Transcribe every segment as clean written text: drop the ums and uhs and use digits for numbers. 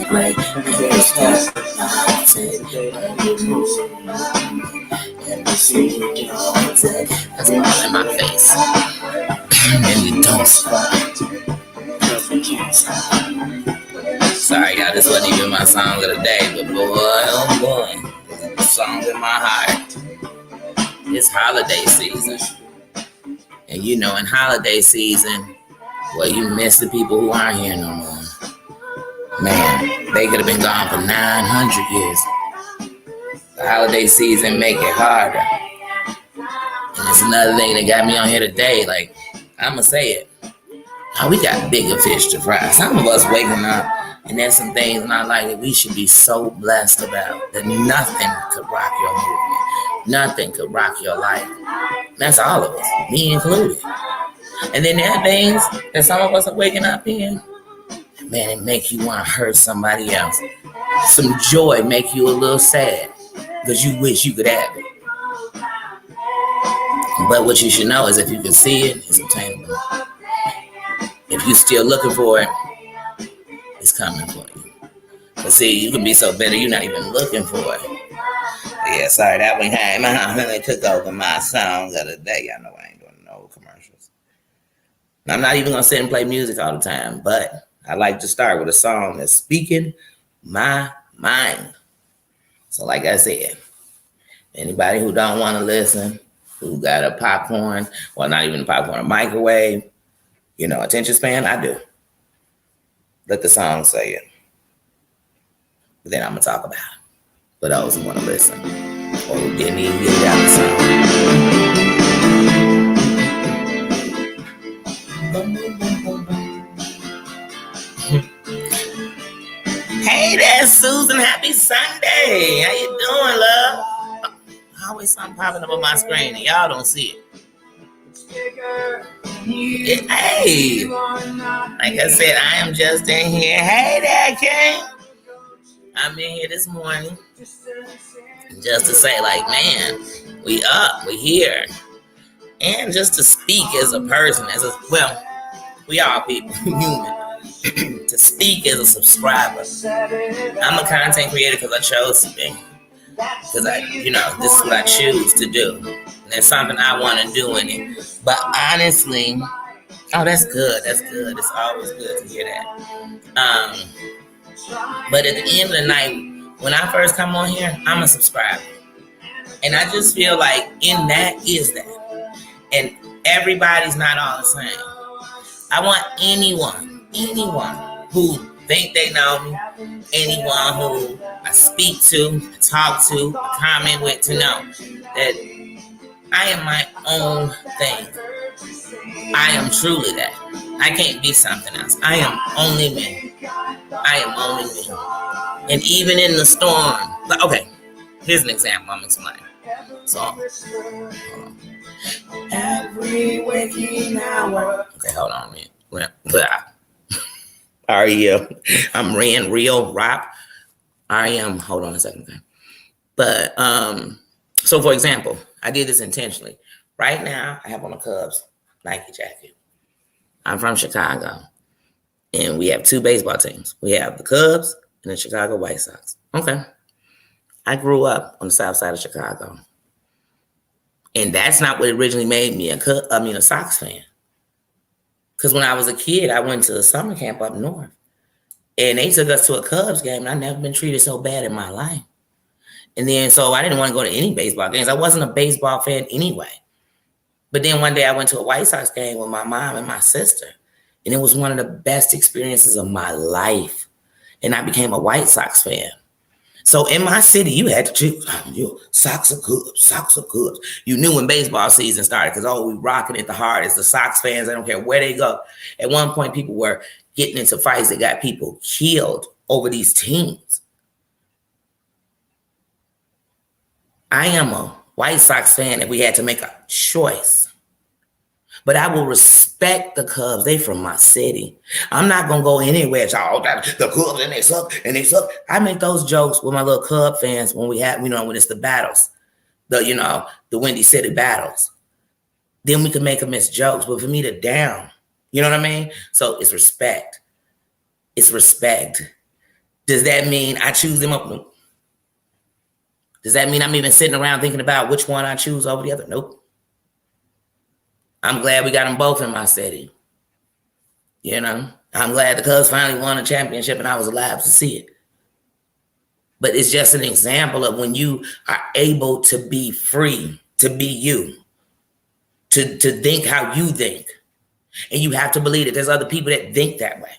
play. Every step I take, every move and that's all in my face. And you don't stop. Sorry, y'all, this wasn't even my song of the day, but boy, oh boy, the song in my heart. It's holiday season. And you know, in holiday season, well, you miss the people who aren't here no more. Man, they could have been gone for 900 years. The holiday season make it harder. And it's another thing that got me on here today. Like, I'm going to say it. Oh, we got bigger fish to fry. Some of us waking up, and there's some things in our life that we should be so blessed about that nothing could rock your movement. Nothing could rock your life. That's all of us, me included. And then there are things that some of us are waking up in. Man, it make you want to hurt somebody else. Some joy make you a little sad because you wish you could have it. But what you should know is if you can see it, it's obtainable. If you're still looking for it, it's coming for you. But see, you can be so bitter, you're not even looking for it. Yeah, sorry, that one came out. They took over my songs of the day. I know I ain't doing no commercials. I'm not even going to sit and play music all the time, but I like to start with a song that's speaking my mind. So like I said, anybody who don't want to listen, who got a popcorn, well, not even a popcorn, a microwave, you know, attention span, I do. Let the song say it. But then I'm going to talk about it for those who want to listen or who didn't even get down the song. Hey there, Susan. Happy Sunday. How you doing, love? Always something popping up on my screen and y'all don't see it. Hey, like I said, I am just in here. Hey there, King. I'm in here this morning just to say, like, man, we up, we here. And just to speak as a person, well, we are people, human. To speak as a subscriber. I'm a content creator because I chose to be. Because this is what I choose to do. And there's something I want to do in it. But honestly, oh, that's good. That's good. It's always good to hear that. But at the end of the night, when I first come on here, I'm a subscriber. And I just feel like in that is that. And everybody's not all the same. I want anyone who think they know me, anyone who I speak to, talk to, comment with, to know that I am my own thing. I am truly that. I can't be something else. I am only me. I am only me. And even in the storm, okay, here's an example I'm explaining. So, hold on. Every waking hour. Okay, hold on a minute. REM. I'm ran real rap. REM. Hold on a second. Okay. But so for example, I did this intentionally. Right now, I have on a Cubs Nike jacket. I'm from Chicago, and we have two baseball teams. We have the Cubs and the Chicago White Sox. Okay. I grew up on the south side of Chicago, and that's not what originally made me a Sox fan. Because when I was a kid, I went to a summer camp up north. And they took us to a Cubs game. And I've never been treated so bad in my life. And then, so I didn't want to go to any baseball games. I wasn't a baseball fan anyway. But then one day I went to a White Sox game with my mom and my sister. And it was one of the best experiences of my life. And I became a White Sox fan. So in my city, you had to choose, Sox or Cubs, Sox or Cubs. You knew when baseball season started because, we rocking it the hardest. The Sox fans, I don't care where they go. At one point, people were getting into fights that got people killed over these teams. I am a White Sox fan if we had to make a choice. But I will respect the Cubs. They from my city. I'm not going to go anywhere. The Cubs, and they suck. I make those jokes with my little Cub fans when we have, when it's the battles, the Windy City battles. Then we can make them as jokes. But for me to down, you know what I mean? So it's respect. It's respect. Does that mean I choose them up? Nope. Does that mean I'm even sitting around thinking about which one I choose over the other? Nope. I'm glad we got them both in my city. You know, I'm glad the Cubs finally won a championship and I was alive to see it. But it's just an example of when you are able to be free, to be you, to think how you think. And you have to believe that there's other people that think that way,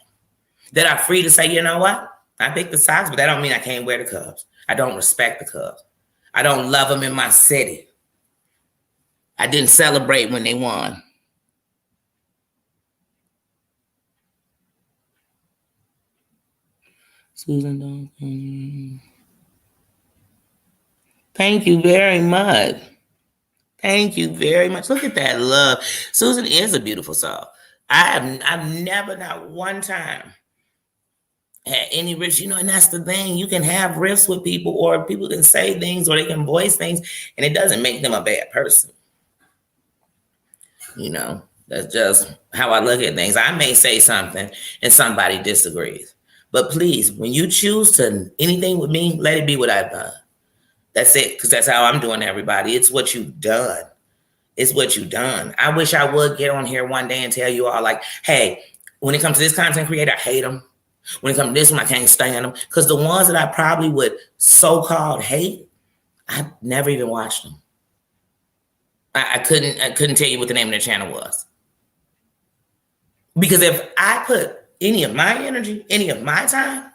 that are free to say, you know what? I pick the Sox, but that don't mean I can't wear the Cubs. I don't respect the Cubs. I don't love them in my city. I didn't celebrate when they won. Susan, thank you very much. Thank you very much. Look at that love. Susan is a beautiful soul. I've never, not one time, had any riffs, and that's the thing. You can have riffs with people, or people can say things, or they can voice things, and it doesn't make them a bad person. That's just how I look at things. I may say something and somebody disagrees. But please, when you choose to anything with me, let it be what I've done. That's it, because that's how I'm doing everybody. It's what you've done. It's what you've done. I wish I would get on here one day and tell you all, like, hey, when it comes to this content creator, I hate them. When it comes to this one, I can't stand them. Because the ones that I probably would so-called hate, I never even watched them. I couldn't tell you what the name of their channel was. Because if I put any of my energy, any of my time,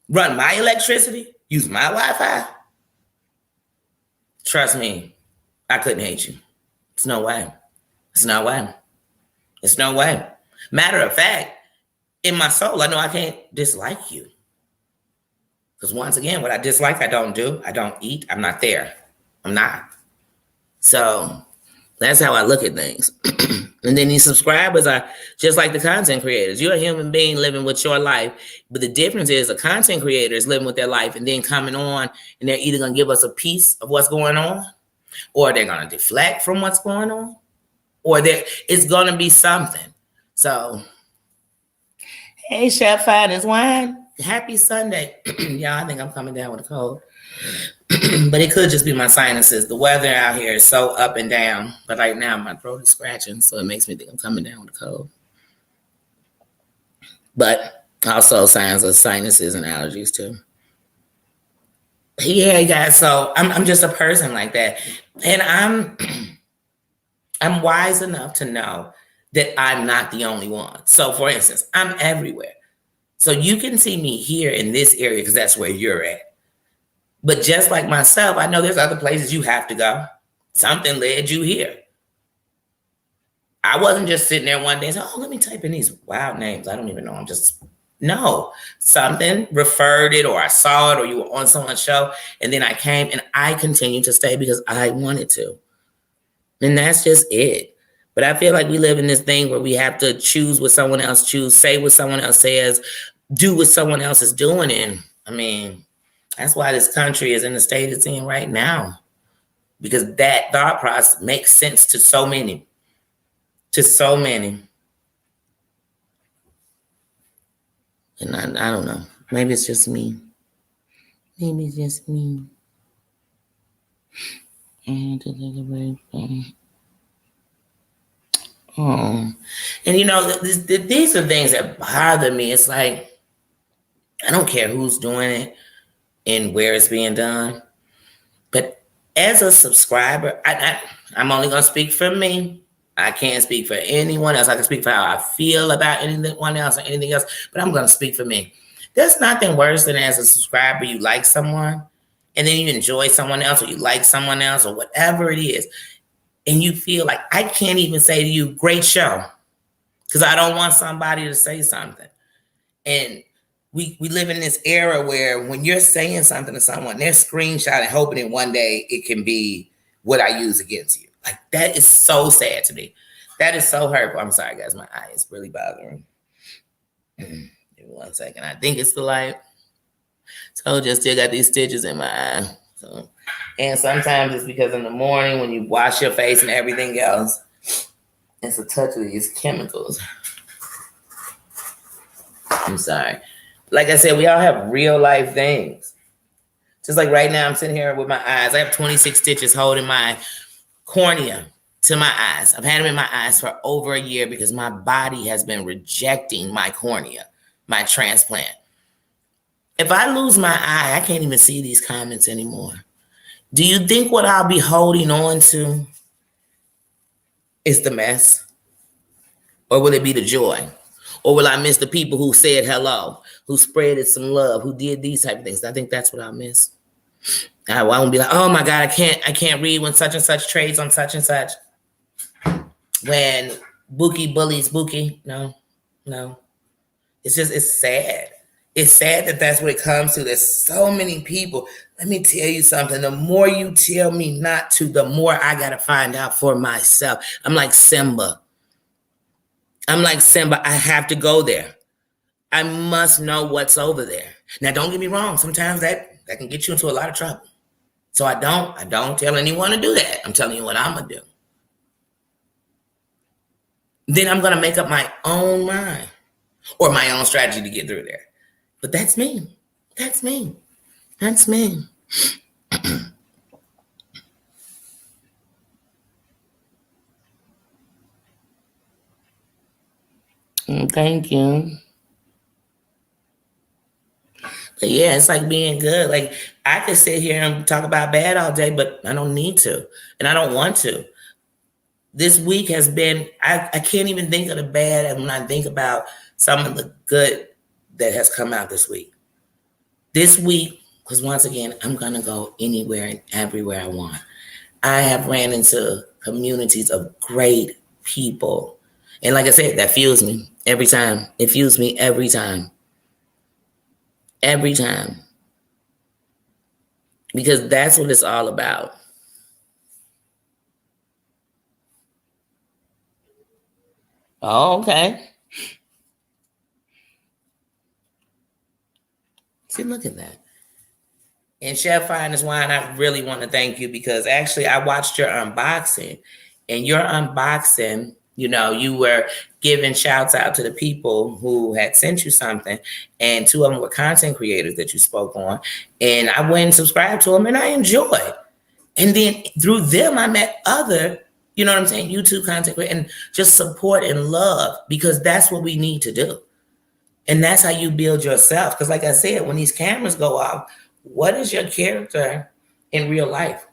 run my electricity, use my Wi-Fi, trust me, I couldn't hate you. It's no way. It's no way. It's no way. Matter of fact, in my soul, I know I can't dislike you. Because once again, what I dislike, I don't do. I don't eat. I'm not there. I'm not. So that's how I look at things. And then these subscribers are just like the content creators. You're a human being living with your life. But the difference is a content creator is living with their life and then coming on, and they're either going to give us a piece of what's going on, or they're going to deflect from what's going on, or it's going to be something. So, hey, Chef Finest Wine. Happy Sunday. Y'all, I think I'm coming down with a cold. But it could just be my sinuses. The weather out here is so up and down. But right now, my throat is scratching, so it makes me think I'm coming down with a cold. But also signs of sinuses and allergies, too. Yeah, guys, so I'm just a person like that. And I'm wise enough to know that I'm not the only one. So, for instance, I'm everywhere. So you can see me here in this area because that's where you're at. But just like myself, I know there's other places you have to go. Something led you here. I wasn't just sitting there one day and saying, oh, let me type in these wild names. I don't even know. No. Something referred it, or I saw it, or you were on someone's show. And then I came and I continued to stay because I wanted to. And that's just it. But I feel like we live in this thing where we have to choose what someone else chooses, say what someone else says, do what someone else is doing. And I mean, that's why this country is in the state it's in right now. Because that thought process makes sense to so many. To so many. And I don't know. Maybe it's just me. Maybe it's just me. Oh, and these are things that bother me. It's like, I don't care who's doing it and where it's being done. But as a subscriber, I'm only going to speak for me. I can't speak for anyone else. I can speak for how I feel about anyone else or anything else, but I'm going to speak for me. There's nothing worse than as a subscriber, you like someone, and then you enjoy someone else, or you like someone else, or whatever it is. And you feel like, I can't even say to you, great show, because I don't want somebody to say something. And we live in this era where when you're saying something to someone, they're screenshotting, hoping that one day it can be what I use against you. Like, that is so sad to me. That is so hurtful. I'm sorry, guys. My eye is really bothering. Give me 1 second. I think it's the light. Told you I still got these stitches in my eye. So, and sometimes it's because in the morning when you wash your face and everything else, it's a touch of these chemicals. I'm sorry. Like I said, we all have real life things. Just like right now, I'm sitting here with my eyes. I have 26 stitches holding my cornea to my eyes. I've had them in my eyes for over a year because my body has been rejecting my cornea, my transplant. If I lose my eye, I can't even see these comments anymore. Do you think what I'll be holding on to is the mess? Or will it be the joy? Or will I miss the people who said hello, who spreaded some love, who did these type of things? I think that's what I'll miss. I won't be like, oh my God, I can't read when such and such trades on such and such. When Bookie bullies Bookie. No. It's sad. It's sad that that's what it comes to. There's so many people. Let me tell you something. The more you tell me not to, the more I got to find out for myself. I'm like Simba. I have to go there. I must know what's over there. Now, don't get me wrong. Sometimes that can get you into a lot of trouble. So I don't tell anyone to do that. I'm telling you what I'm going to do. Then I'm going to make up my own mind or my own strategy to get through there. But that's me. That's me. That's me. Thank you. But yeah, it's like being good. Like I could sit here and talk about bad all day, but I don't need to. And I don't want to. This week has been, I can't even think of the bad when I think about some of the good that has come out this week. This week, because once again, I'm going to go anywhere and everywhere I want. I have ran into communities of great people. And like I said, that fuels me every time. It fuels me every time. Every time. Because that's what it's all about. Oh, okay. See, look at that. And Chef Finest Wine, I really want to thank you because actually I watched your unboxing. And your unboxing, you were giving shouts out to the people who had sent you something. And 2 of them were content creators that you spoke on. And I went and subscribed to them and I enjoyed. And then through them, I met other, YouTube content creators and just support and love because that's what we need to do. And that's how you build yourself. Because like I said, when these cameras go off, what is your character in real life?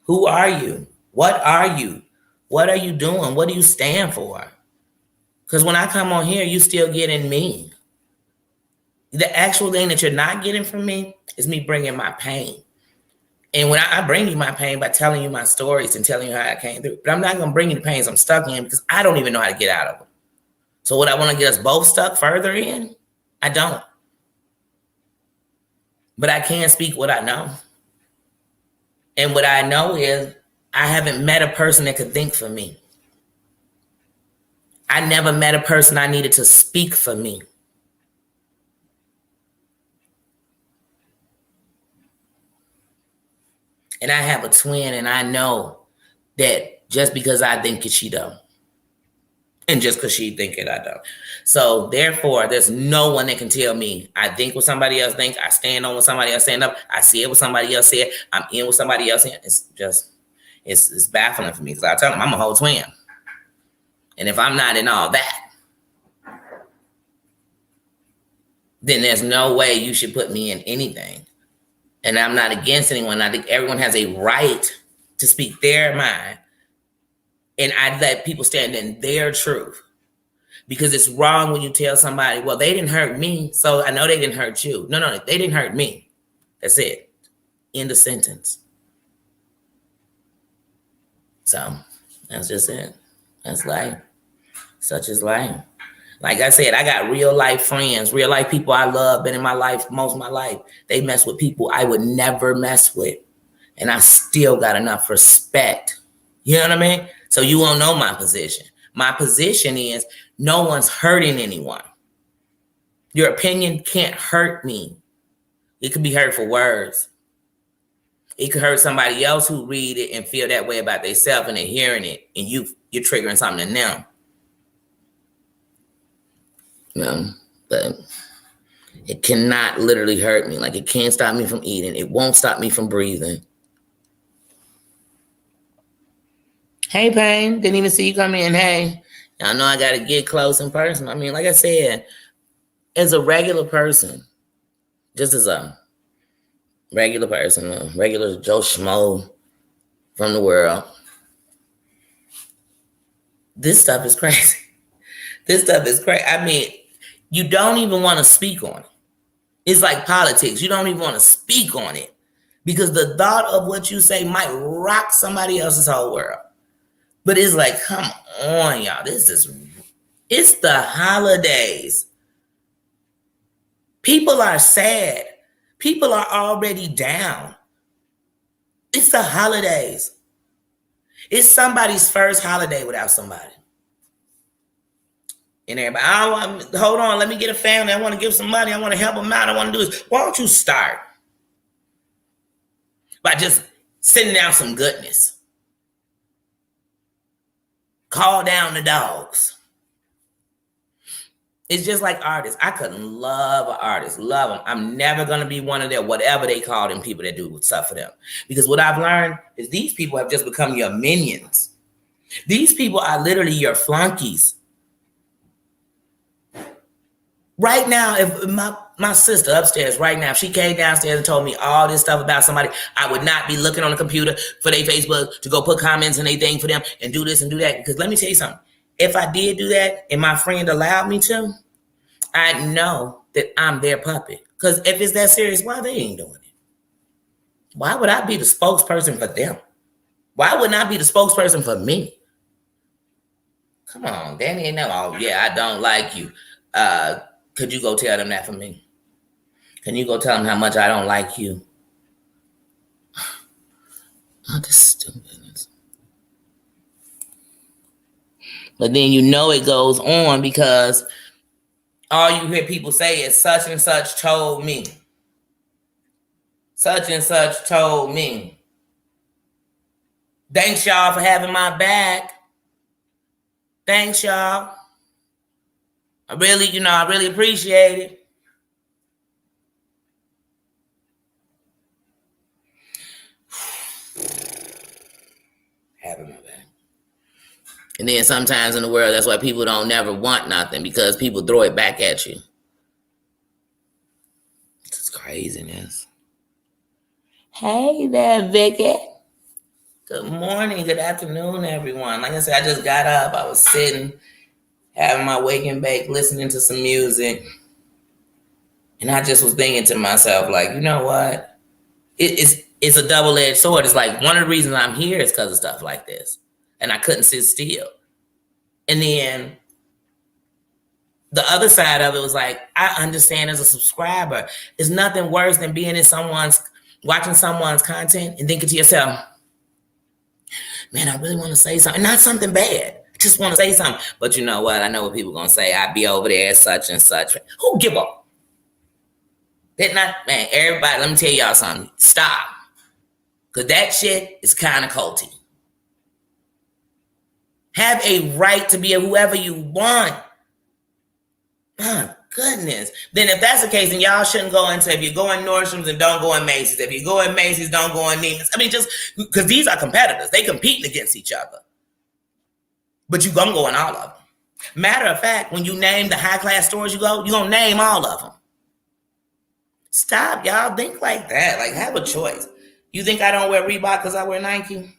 Who are you? What are you? What are you doing? What do you stand for? Because when I come on here, you still getting me. The actual thing that you're not getting from me is me bringing my pain. And when I bring you my pain by telling you my stories and telling you how I came through. But I'm not going to bring you the pains I'm stuck in because I don't even know how to get out of them. So would I want to get us both stuck further in? I don't. But I can speak what I know. And what I know is I haven't met a person that could think for me. I never met a person I needed to speak for me. And I have a twin and I know that just because I think it, she don't. And just because she think it, I don't. So therefore, there's no one that can tell me I think what somebody else think. I stand on what somebody else stand up. I see it what somebody else said. I'm in what somebody else in. It's just, it's baffling for me because I tell them I'm a whole twin. And if I'm not in all that, then there's no way you should put me in anything. And I'm not against anyone. I think everyone has a right to speak their mind. And I let people stand in their truth. Because it's wrong when you tell somebody, well, they didn't hurt me, so I know they didn't hurt you. No, they didn't hurt me. That's it. End of sentence. So that's just it. That's life. Such is life. Like I said, I got real life friends, real life people I love, been in my life most of my life. They mess with people I would never mess with. And I still got enough respect. You know what I mean? So you won't know my position. My position is no one's hurting anyone. Your opinion can't hurt me. It could be hurtful words. It could hurt somebody else who read it and feel that way about themselves and they're hearing it and you're triggering something in them. But It cannot literally hurt me. Like, it can't stop me from eating. It won't stop me from breathing. Hey, Pain. Didn't even see you come in. Hey. Y'all know I got to get close in person. I mean, like I said, as a regular person, just as a regular person, a regular Joe Schmo from the world, this stuff is crazy. This stuff is crazy. I mean, you don't even want to speak on it. It's like politics. You don't even want to speak on it because the thought of what you say might rock somebody else's whole world. But it's like, come on, y'all. It's the holidays. People are sad. People are already down. It's the holidays. It's somebody's first holiday without somebody. And everybody, hold on, let me get a family. I want to give some money. I want to help them out. I want to do this. Why don't you start by just sending out some goodness? Call down the dogs. It's just like artists. I could love an artist, love them. I'm never going to be one of their, whatever they call them, people that do stuff for them. Because what I've learned is these people have just become your minions. These people are literally your flunkies. Right now, if my sister upstairs right now, if she came downstairs and told me all this stuff about somebody, I would not be looking on the computer for their Facebook to go put comments and anything for them and do this and do that. Because let me tell you something. If I did do that and my friend allowed me to, I know that I'm their puppet. Because if it's that serious, why they ain't doing it? Why would I be the spokesperson for them? Why wouldn't I be the spokesperson for me? Come on, Danny ain't know. Oh, yeah, I don't like you. Could you go tell them that for me? Can you go tell them how much I don't like you? Oh, this stupidness. But then you know it goes on because all you hear people say is such and such told me. Such and such told me. Thanks, y'all, for having my back. Thanks, y'all. I really appreciate it. Having my back. And then sometimes in the world, that's why people don't never want nothing, because people throw it back at you. It's craziness. Hey there, Vicky. Good morning, good afternoon, everyone. Like I said, I just got up. I was sitting, having my wake and bake, listening to some music. And I just was thinking to myself, like, you know what? It's a double-edged sword. It's like one of the reasons I'm here is because of stuff like this. And I couldn't sit still. And then the other side of it was like, I understand as a subscriber, it's nothing worse than being in watching someone's content and thinking to yourself, man, I really want to say something. Not something bad. I just want to say something. But you know what? I know what people are going to say. I'd be over there such and such. Who give up? Man, everybody, let me tell y'all something. Stop. Because that shit is kind of culty. Have a right to be whoever you want. My goodness. Then if that's the case, then y'all shouldn't go into, if you go in Nordstrom's and don't go in Macy's. If you go in Macy's, don't go in Neiman's. I mean, just because these are competitors. They competing against each other. But you're going to go in all of them. Matter of fact, when you name the high-class stores you're going to name all of them. Stop, y'all. Think like that. Like, have a choice. You think I don't wear Reebok because I wear Nike?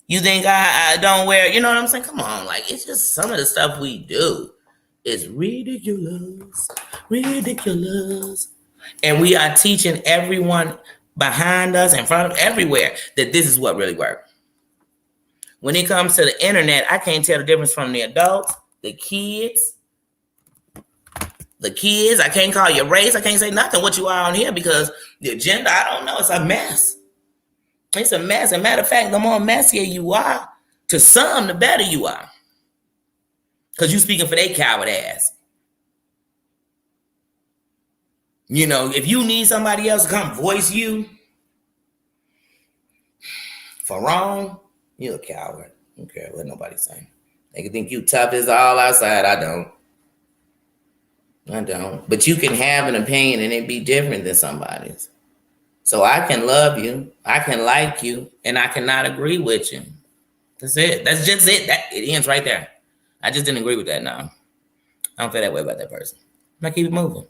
You think I don't wear, you know what I'm saying? Come on. Like, it's just some of the stuff we do. It's ridiculous. Ridiculous. And we are teaching everyone behind us, in front of, everywhere, that this is what really works. When it comes to the internet, I can't tell the difference from the adults, the kids. I can't call you race. I can't say nothing what you are on here because the agenda, I don't know. It's a mess. It's a mess. As a matter of fact, the more messier you are, to some, the better you are. Because you speaking for their coward ass. You know, if you need somebody else to come voice you for wrong, you're a coward. I don't care what nobody's saying. They can think you tough as all outside. I don't. I don't. But you can have an opinion and it be different than somebody's. So I can love you, I can like you, and I cannot agree with you. That's it. That's just it. It ends right there. I just didn't agree with that now. I don't feel that way about that person. I keep it moving.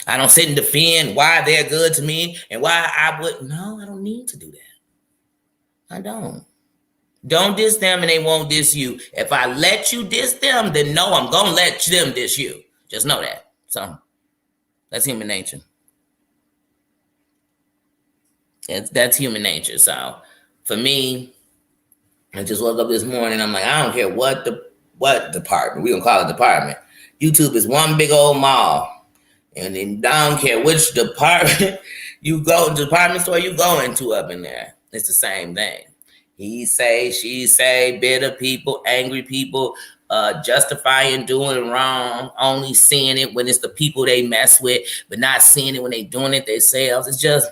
I don't sit and defend why they're good to me and why I would. No, I don't need to do that. I don't. Don't diss them and they won't diss you. If I let you diss them, then no, I'm going to let them diss you. Just know that. So that's human nature. That's human nature. So for me, I just woke up this morning. I'm like, I don't care what department. We're going to call it department. YouTube is one big old mall. And then I don't care which department you go, department store you go into up in there. It's the same thing. He say, she say, bitter people, angry people, justifying doing wrong, only seeing it when it's the people they mess with, but not seeing it when they doing it themselves. It's just,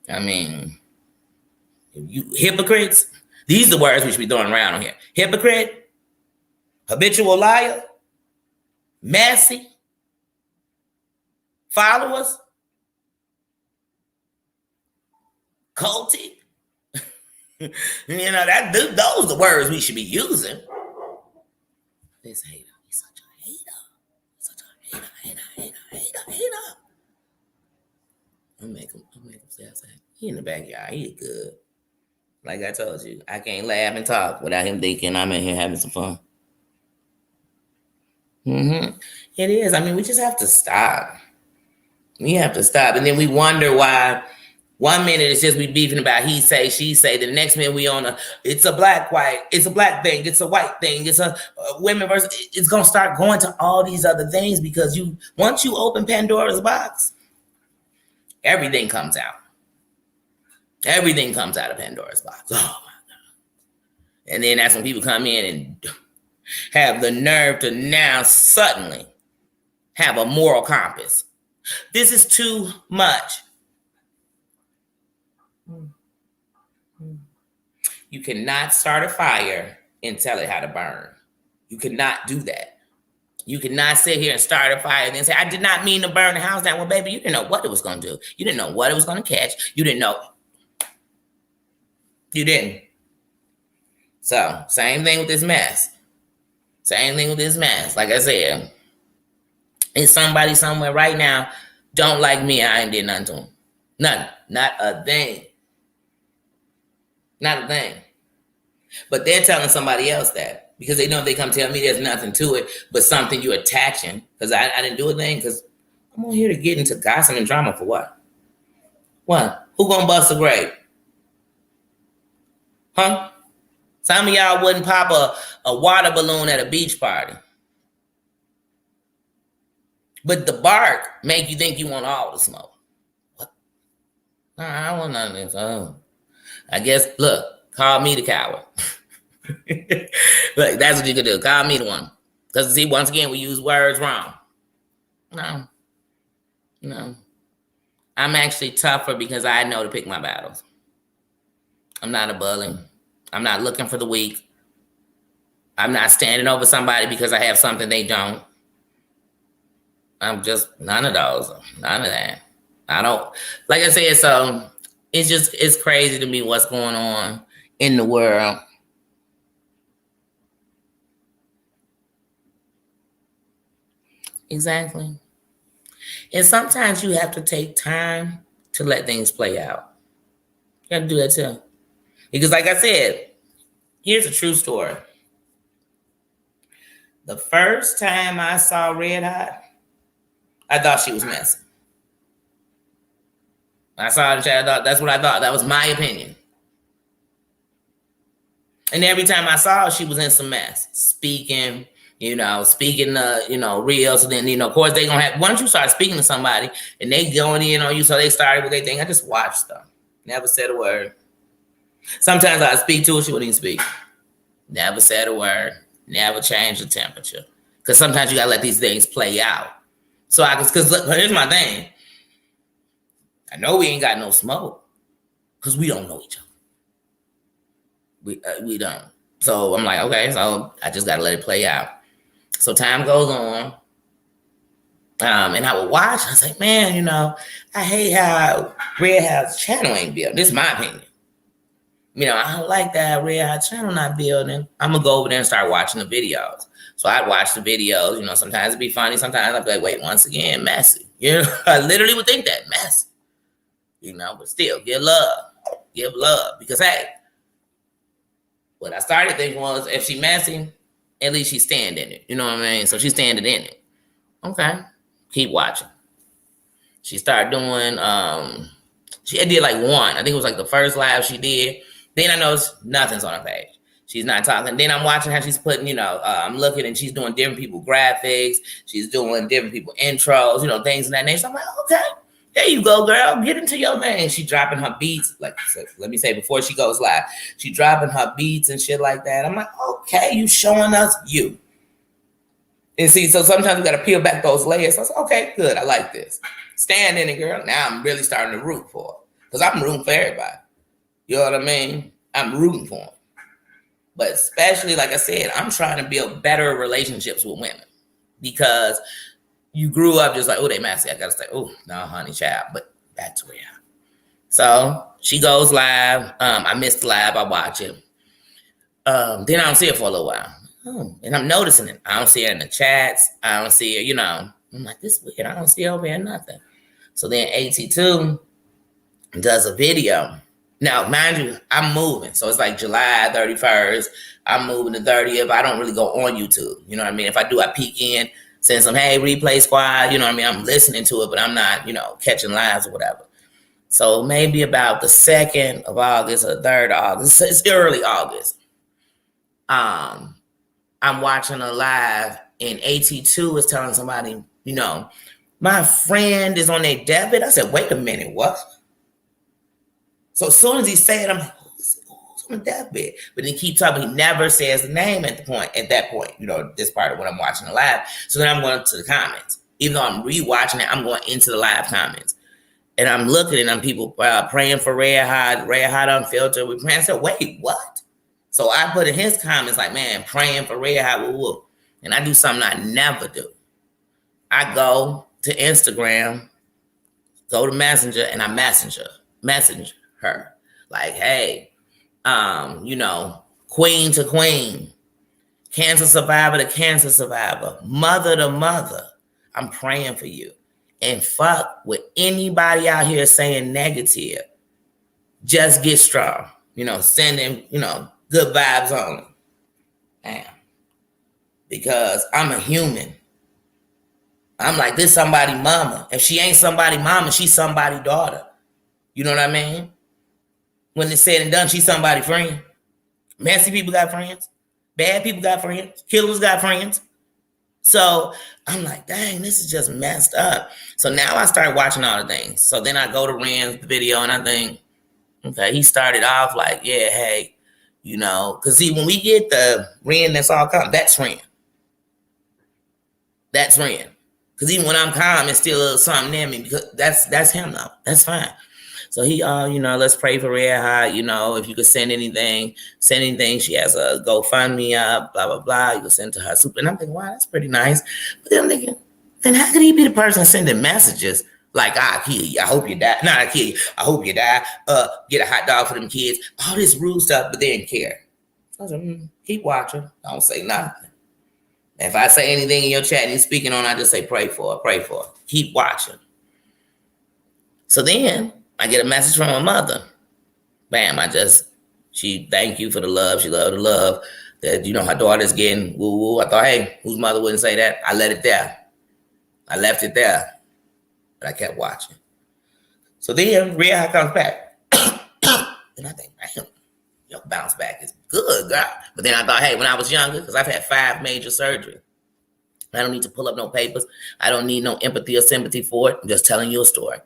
I mean, you hypocrites. These are the words we should be throwing around on here. Hypocrite, habitual liar, messy, followers, culty. You know, those are the words we should be using. This hater, he's such a hater. I'll make him say, he in the backyard, he good. Like I told you, I can't laugh and talk without him thinking I'm in here having some fun. It is. I mean, we just have to stop. We have to stop. And then we wonder why 1 minute it's just we beefing about he say, she say. The next minute we on it's a black white, it's a black thing, it's a white thing, it's a women versus. It's gonna start going to all these other things because once you open Pandora's box, everything comes out. Everything comes out of Pandora's box. Oh my God! And then that's when people come in and have the nerve to now suddenly have a moral compass. This is too much. You cannot start a fire and tell it how to burn. You cannot do that. You cannot sit here and start a fire and then say, I did not mean to burn the house down. Well, baby, you didn't know what it was going to do. You didn't know what it was going to catch. You didn't know. You didn't. So, same thing with this mess. Like I said, it's somebody somewhere right now don't like me. I ain't did nothing to them. Nothing. Not a thing. Not a thing. But they're telling somebody else that because they know if they come tell me there's nothing to it but something you're attaching because I didn't do a thing because I'm on here to get into gossip and drama for what? What? Who gonna bust a grape? Huh? Some of y'all wouldn't pop a water balloon at a beach party. But the bark make you think you want all the smoke. What? I don't want none of this. Oh. I guess, look, call me the coward. Look, that's what you could do. Call me the one. Because, see, once again, we use words wrong. No. I'm actually tougher because I know to pick my battles. I'm not a bully. I'm not looking for the weak. I'm not standing over somebody because I have something they don't. I'm just none of those. None of that. I don't, like I said, so it's crazy to me what's going on in the world. Exactly. And sometimes you have to take time to let things play out. You have to do that too. Because like I said, here's a true story. The first time I saw Red Hot, I thought she was messy. I saw her in chat, that's what I thought. That was my opinion. And every time I saw her, she was in some mess. Speaking real. So then, of course, they going to have, once you start speaking to somebody and they going in on you, so they started with their thing, I just watched them. Never said a word. Sometimes I'd speak to her, she wouldn't even speak. Never said a word. Never changed the temperature. Because sometimes you got to let these things play out. So because here's my thing. I know we ain't got no smoke because we don't know each other. We don't. So I'm like, okay, so I just got to let it play out. So time goes on. And I would watch, and I was like, man, I hate how Red House channel ain't built. This is my opinion. I don't like that Red House channel not building. I'm gonna go over there and start watching the videos. So I'd watch the videos, sometimes it'd be funny, sometimes I'd be like, wait, once again, messy. I literally would think that, messy. But still, give love. Because hey, what I started thinking was, if she messy, at least she's standing in it. You know what I mean? So she's standing in it. Okay. Keep watching. She started doing, she did like one. I think it was like the first live she did. Then I noticed nothing's on her page. She's not talking. Then I'm watching how she's putting, I'm looking and she's doing different people graphics. She's doing different people intros, things of that nature. So I'm like, okay, there you go, girl. Get into your thing. She dropping her beats. Like, let me say, before she goes live, she dropping her beats and shit like that. I'm like, okay, you showing us you. And see, so sometimes we got to peel back those layers. So I was like, okay, good. I like this. Stand in it, girl. Now I'm really starting to root for her. Because I'm rooting for everybody. You know what I mean? I'm rooting for them. But especially, like I said, I'm trying to build better relationships with women. Because you grew up just like, oh, they messy. I got to say, oh, no, honey, child. But back to where. So she goes live. I missed the live. I watch it. Then I don't see her for a little while. Oh, and I'm noticing it. I don't see her in the chats. I don't see her, I'm like, this weird. I don't see her over here, nothing. So then AT2 does a video. Now, mind you, I'm moving. So it's like July 31st. I'm moving to 30th. I don't really go on YouTube. You know what I mean? If I do, I peek in, send some, hey, replay squad. You know what I mean? I'm listening to it, but I'm not, catching lives or whatever. So maybe about the 2nd of August or 3rd of August. It's early August. I'm watching a live and AT2 is telling somebody, my friend is on their debit. I said, wait a minute, what? So as soon as he said, I'm like, who's on the debit? But then he keep talking, he never says the name at that point, this part of when I'm watching the live. So then I'm going to the comments. Even though I'm rewatching it, I'm going into the live comments. And I'm looking and I'm people praying for Red Hot Unfiltered. We praying. I said, wait, what? So I put in his comments like, man, praying for Red Hot. Woo-woo. And I do something I never do. I go to Instagram, go to Messenger, and I message her. Like, hey, queen to queen, cancer survivor to cancer survivor, mother to mother. I'm praying for you. And fuck with anybody out here saying negative. Just get strong. Sending, good vibes on them. Damn. Because I'm a human. I'm like, this somebody mama. If she ain't somebody mama, she's somebody daughter. You know what I mean? When it's said and done, she's somebody friend. Messy people got friends. Bad people got friends. Killers got friends. So I'm like, dang, this is just messed up. So now I start watching all the things. So then I go to Ren's video and I think, okay, he started off like, yeah, hey, because see, when we get the Ren that's all calm, that's Ren. That's Ren. Because even when I'm calm, it's still a little something in me because that's him though. That's fine. So he, let's pray for Red Hot. If you could send anything. She has a GoFundMe up, blah, blah, blah. You can send to her super. And I'm thinking, wow, that's pretty nice. But then I'm thinking, then how could he be the person sending messages like, I'll kill you, I hope you die. Not I kill you, I hope you die. Get a hot dog for them kids. All this rude stuff, but they didn't care. So I was like, keep watching. I don't say nothing. If I say anything in your chat and he's speaking on, I just say pray for her. Keep watching. So then I get a message from my mother. Bam, she thank you for the love. She loved the love that, her daughter's getting woo woo. I thought, hey, whose mother wouldn't say that? I let it there. I left it there. But I kept watching. So then Red Hot comes back. And I think, damn, your bounce back is good, girl. But then I thought, hey, when I was younger, because I've had 5 major surgeries, I don't need to pull up no papers. I don't need no empathy or sympathy for it. I'm just telling you a story.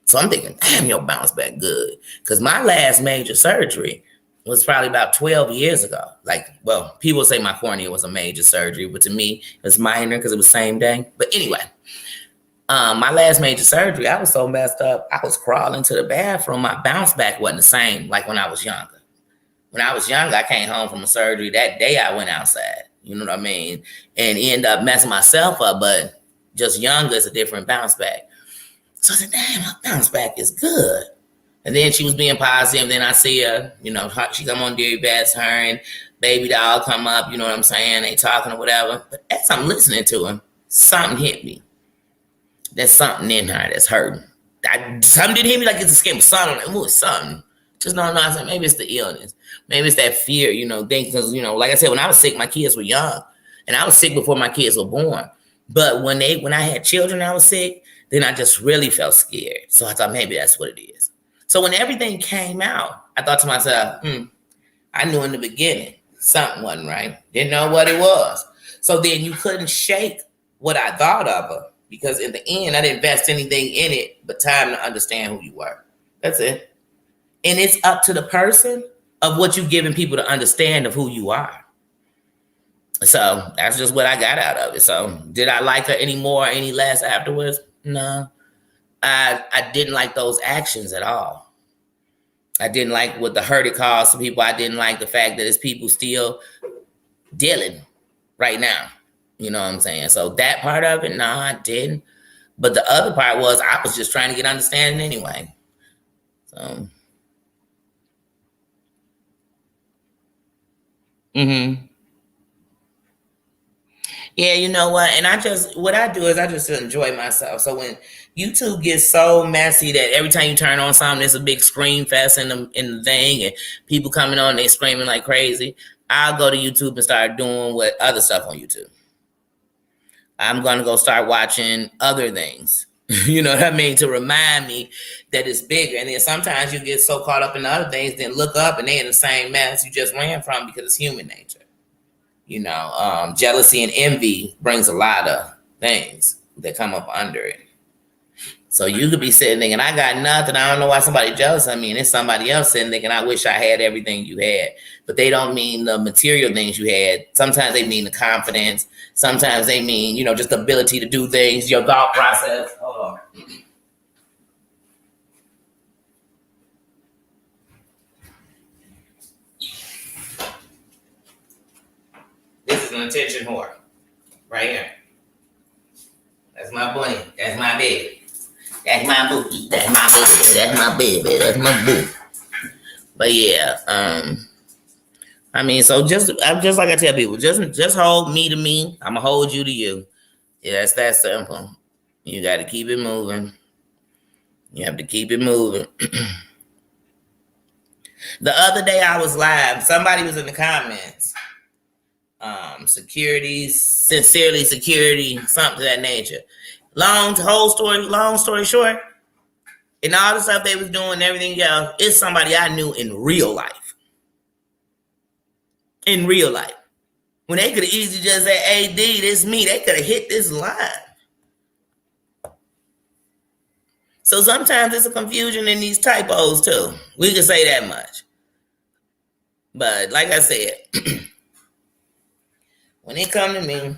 So I'm thinking, damn, your bounce back good. Because my last major surgery was probably about 12 years ago. Like, well, people say my cornea was a major surgery, but to me, it was minor because it was same day. But anyway, my last major surgery, I was so messed up, I was crawling to the bathroom. My bounce back wasn't the same like when I was younger. When I was younger, I came home from a surgery. That day I went outside. You know what I mean? And end up messing myself up. But Just younger is a different bounce back. So I said, damn, my bounce back is good. And then she was being positive. Then I see her, she come on Dairy Bats, her and Baby Doll come up, you know what I'm saying? They talking or whatever. But as I'm listening to him, something hit me. There's something in her that's hurting. Something didn't hit me like it's a scam. Something, like, it's something. Just don't know. I said, maybe it's the illness. Maybe it's that fear, because, like I said, when I was sick, my kids were young. And I was sick before my kids were born. But when I had children, I was sick, then I just really felt scared. So I thought maybe that's what it is. So when everything came out, I thought to myself, I knew in the beginning something wasn't right. Didn't know what it was. So then you couldn't shake what I thought of her, because in the end, I didn't invest anything in it but time to understand who you were. That's it. And it's up to the person of what you're giving people to understand of who you are. So that's just what I got out of it. So did I like her any more or any less afterwards? No. I didn't like those actions at all. I didn't like what the hurt it caused to people. I didn't like the fact that it's people still dealing right now. You know what I'm saying? So that part of it, no, I didn't. But the other part was I was just trying to get understanding anyway. So. Yeah, you know what? And what I do is I just enjoy myself. So when YouTube gets so messy that every time you turn on something, there's a big scream fest in the thing, and people coming on, they screaming like crazy, I'll go to YouTube and start doing what other stuff on YouTube. I'm going to go start watching other things. You know what I mean? To remind me that it's bigger. And then sometimes you get so caught up in the other things, then look up and they're in the same mess you just ran from, because it's human nature. Jealousy and envy brings a lot of things that come up under it. So you could be sitting thinking, I got nothing. I don't know why somebody jealous of me. And it's somebody else sitting thinking, I wish I had everything you had. But they don't mean the material things you had. Sometimes they mean the confidence. Sometimes they mean, just the ability to do things, your thought process. Hold on. This is an attention whore. Right here. That's my bunny. That's my baby. That's my bookie. That's my baby. That's my baby. That's my boo. But yeah, so I'm just like I tell people, just hold me to me. I'ma hold you to you. Yeah, it's that simple. You got to keep it moving. You have to keep it moving. The other day I was live. Somebody was in the comments. Security, sincerely security, something to that nature. Long story short, and all the stuff they was doing and everything else, it's somebody I knew in real life. In real life. When they could have easily just said, AD, this me, they could have hit this line. So sometimes it's a confusion in these typos too. We can say that much. But like I said, when it comes to me,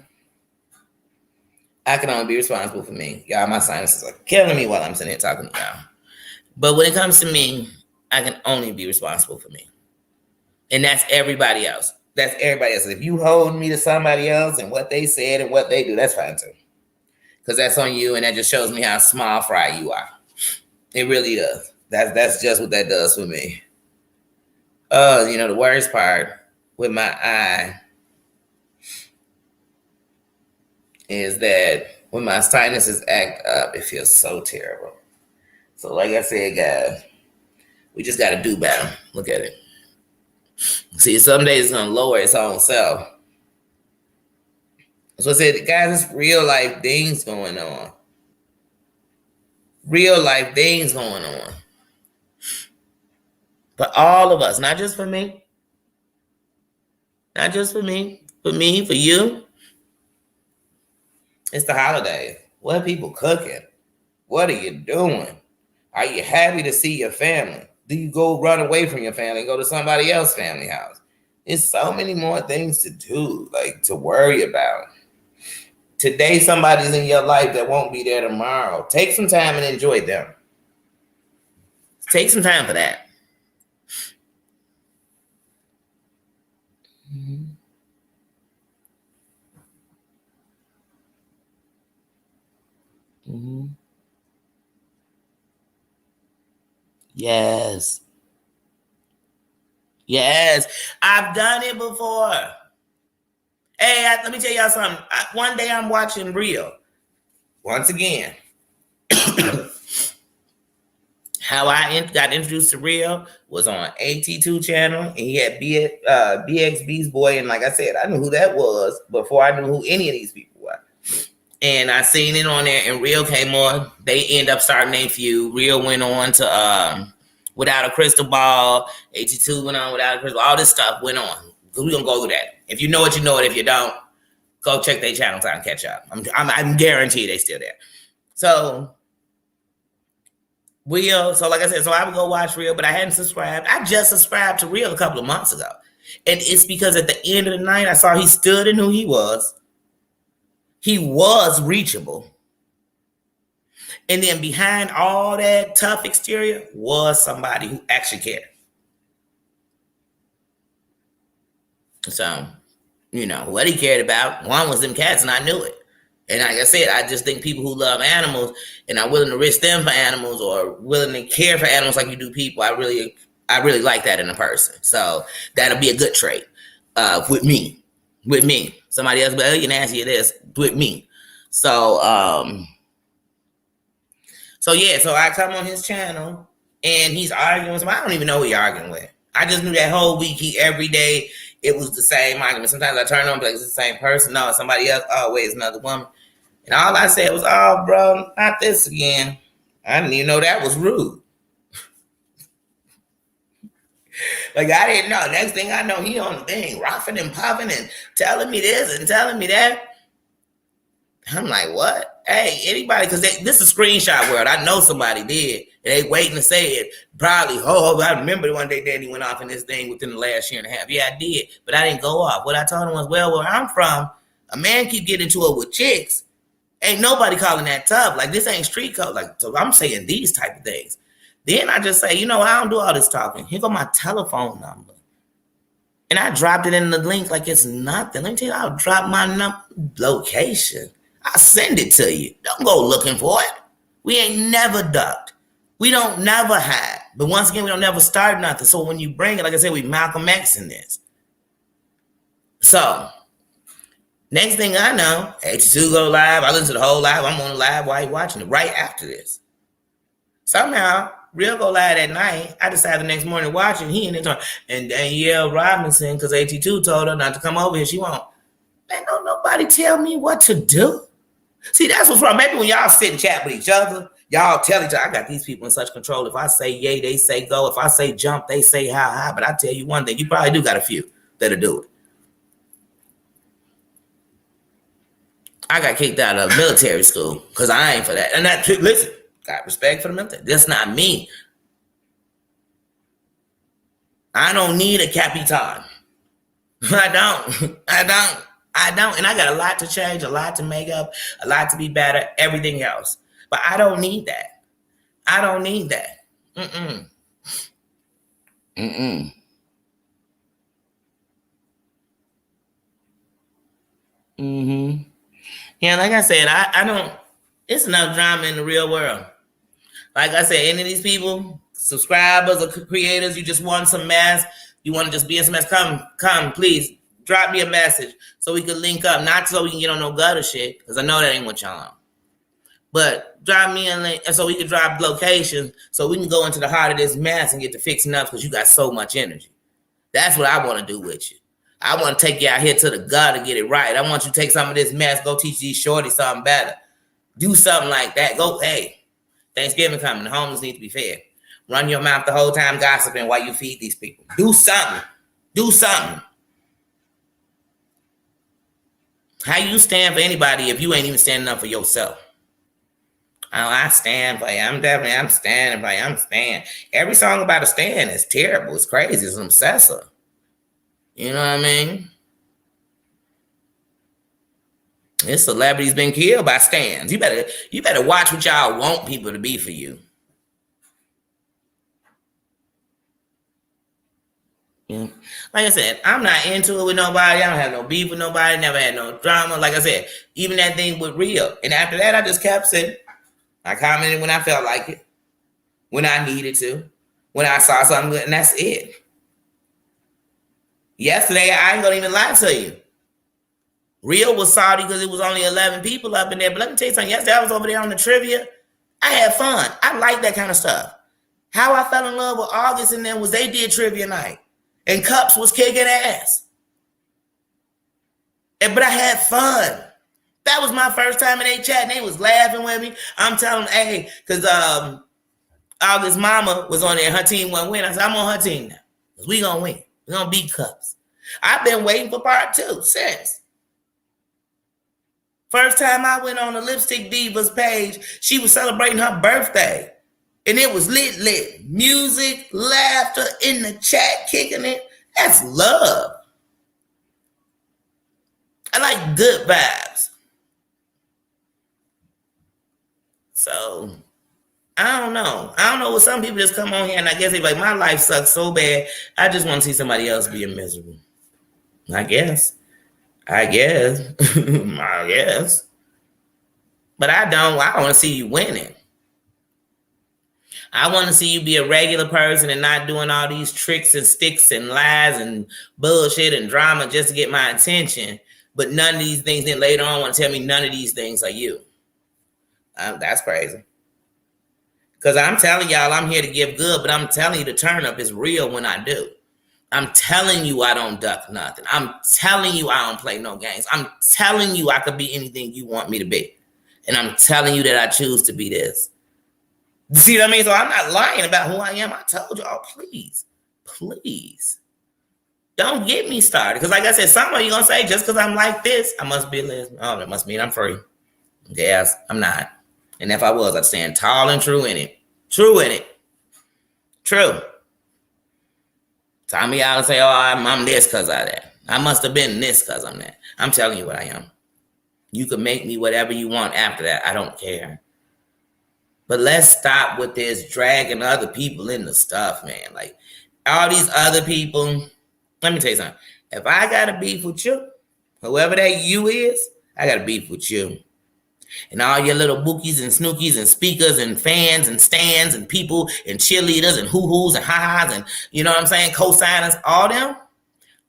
I can only be responsible for me. Y'all, my sinuses are killing me while I'm sitting here talking to y'all. But when it comes to me, I can only be responsible for me. And that's everybody else. That's everybody else. If you hold me to somebody else and what they said and what they do, that's fine too. Because that's on you, and that just shows me how small fry you are. It really does. That's just what that does for me. The worst part with my eye is that when my sinuses act up, it feels so terrible. So like I said, guys, we just got to do better. Look at it. See, some days it's going to lower its own self. So I said, guys, it's real life things going on. Real life things going on. For all of us, not just for me. Not just for me. For me, for you. It's the holidays. What are people cooking? What are you doing? Are you happy to see your family? Do you go run away from your family and go to somebody else's family house? There's so many more things to do, like to worry about. Today, somebody's in your life that won't be there tomorrow. Take some time and enjoy them. Take some time for that. Mm-hmm. Yes. Yes. I've done it before. Hey, let me tell y'all something. One day I'm watching Real. Once again, how I got introduced to Real was on AT2 channel, and he had BXB's Boy, and like I said, I knew who that was before I knew who any of these people were. And I seen it on there, and Real came on. They end up starting a feud. Real went on to Without a Crystal Ball. AT2 went on Without a Crystal Ball. All this stuff went on. We're gonna go through that. If you know it, you know it. If you don't, go check their channels out and catch up. I'm guaranteed they still there. So Real, so like I said, so I would go watch Real, but I hadn't subscribed. I just subscribed to Real a couple of months ago. And it's because at the end of the night, I saw he stood and who he was. He was reachable. And then behind all that tough exterior was somebody who actually cared. So, what he cared about, one was them cats, and I knew it. And like I said, I just think people who love animals and are willing to risk them for animals or willing to care for animals like you do people, I really like that in a person. So that'll be a good trait with me. Somebody else, but you can ask you this with me. So I come on his channel and he's arguing with somebody. I don't even know who he's arguing with. I just knew that whole week every day it was the same argument. Sometimes I turn on, but it's the same person. No, somebody else. Oh, wait, it's another woman. And all I said was, "Oh, bro, not this again." I didn't even know that was rude. Like, I didn't know. Next thing I know, he on the thing, roughing and puffing and telling me this and telling me that. I'm like, what? Hey, anybody, because this is a screenshot world. I know somebody did. And they waiting to say it. Probably, I remember one day Daddy went off in this thing within the last year and a half. Yeah, I did. But I didn't go off. What I told him was, well, where I'm from, a man keep getting into it with chicks. Ain't nobody calling that tough. Like, this ain't street code. Like, so I'm saying these type of things. Then I just say, I don't do all this talking. Here go my telephone number. And I dropped it in the link like it's nothing. Let me tell you, I'll drop my location. I'll send it to you. Don't go looking for it. We ain't never ducked. We don't never hide. But once again, we don't never start nothing. So when you bring it, like I said, we Malcolm X in this. So next thing I know, AT2 go live. I listen to the whole live. I'm on the live while you watching it right after this. Somehow, Real go live at night. I decided the next morning watching. He in there talking, and Danielle Robinson, because AT2 told her not to come over here. She won't. Man, don't nobody tell me what to do. See, that's what's wrong. Maybe when y'all sit and chat with each other, y'all tell each other, I got these people in such control. If I say yay, they say go. If I say jump, they say how high. But I tell you one thing, you probably do got a few that'll do it. I got kicked out of military school because I ain't for that. And listen, got respect for the military. That's not me. I don't need a Capitan. I don't. And I got a lot to change, a lot to make up, a lot to be better, everything else. But I don't need that. Mm-mm. Mm-hmm. Yeah, like I said, I don't, it's enough drama in the real world. Like I said, any of these people, subscribers or creators, you just want some mess, you want to just be in some mess, come, please. Drop me a message so we can link up. Not so we can get on no gutter shit, because I know that ain't what y'all on. But drop me a link so we can drop locations so we can go into the heart of this mess and get to fixing up because you got so much energy. That's what I want to do with you. I want to take you out here to the gutter, get it right. I want you to take some of this mess, go teach these shorties something better. Do something like that. Go, hey, Thanksgiving coming. The homeless need to be fed. Run your mouth the whole time gossiping while you feed these people. Do something. How you stand for anybody if you ain't even standing up for yourself? Oh, I stand for you. I'm standing for you. I'm standing. Every song about a stand is terrible. It's crazy. It's obsessive. You know what I mean? This celebrity's been killed by stands. You better watch what y'all want people to be for you. Yeah. Like I said, I'm not into it with nobody. I don't have no beef with nobody. Never had no drama. Like I said, even that thing with Real. And after that, I just kept saying, I commented when I felt like it, when I needed to, when I saw something good, and that's it. Yesterday, I ain't gonna even lie to you. Real was salty because it was only 11 people up in there. But let me tell you something. Yesterday, I was over there on the trivia. I had fun. I like that kind of stuff. How I fell in love with August and them was they did trivia night. And Cups was kicking ass. But I had fun. That was my first time in their chat, and they was laughing with me. I'm telling them, hey, because August mama was on there, her team won't win. I said, I'm on her team now. Because we going to win. We're going to beat Cups. I've been waiting for part 2 since. First time I went on the Lipstick Divas page, she was celebrating her birthday. And it was lit. Music, laughter, in the chat, kicking it. That's love. I like good vibes. So, I don't know. What some people just come on here and I guess they're like, my life sucks so bad. I just want to see somebody else being miserable. I guess. I guess. But I want to see you winning. I want to see you be a regular person and not doing all these tricks and sticks and lies and bullshit and drama just to get my attention. But none of these things, then later on want to tell me none of these things are you. That's crazy. Because I'm telling y'all I'm here to give good, but I'm telling you the turn up is real when I do. I'm telling you I don't duck nothing. I'm telling you I don't play no games. I'm telling you I could be anything you want me to be. And I'm telling you that I choose to be this. See what I mean? So I'm not lying about who I am. I told y'all, please, don't get me started. Because like I said, some of you going to say, just because I'm like this, I must be a lesbian. Oh, that must mean I'm free. Yes, I'm not. And if I was, I'd stand tall and true in it. True. Time me out and say, oh, I'm this because of that. I must have been this because I'm that. I'm telling you what I am. You can make me whatever you want after that. I don't care. But let's stop with this dragging other people in the stuff, man. Like, all these other people, let me tell you something. If I got to beef with you, whoever that you is, I got to beef with you. And all your little bookies and snookies and speakers and fans and stands and people and cheerleaders and hoo-hoos and ha-has and, you know what I'm saying, co-signers, all them.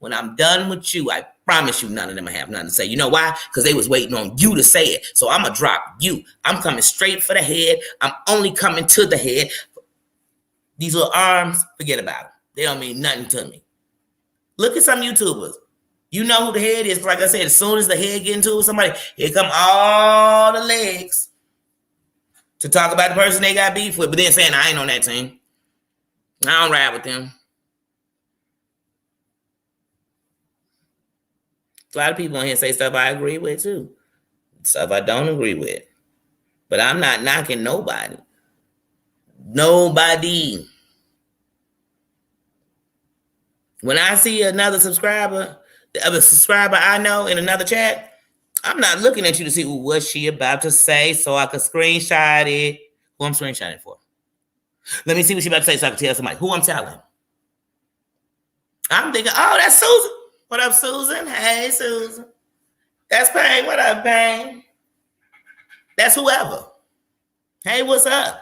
When I'm done with you, I promise you none of them have nothing to say. You know why? Because they was waiting on you to say it. So I'm going to drop you. I'm coming straight for the head. I'm only coming to the head. These little arms, forget about them. They don't mean nothing to me. Look at some YouTubers. You know who the head is. Like I said, as soon as the head get into it with somebody, here come all the legs to talk about the person they got beef with, but then saying, I ain't on that team. I don't ride with them. A lot of people on here say stuff I agree with too. Stuff I don't agree with. But I'm not knocking nobody. Nobody. When I see another subscriber I know in another chat, I'm not looking at you to see what she about to say so I can screenshot it. Who I'm screenshotting for? Let me see what she about to say so I can tell somebody who I'm telling. I'm thinking, oh, that's Susan. What up, Susan? Hey, Susan. That's Payne. What up, Payne? That's whoever. Hey, what's up?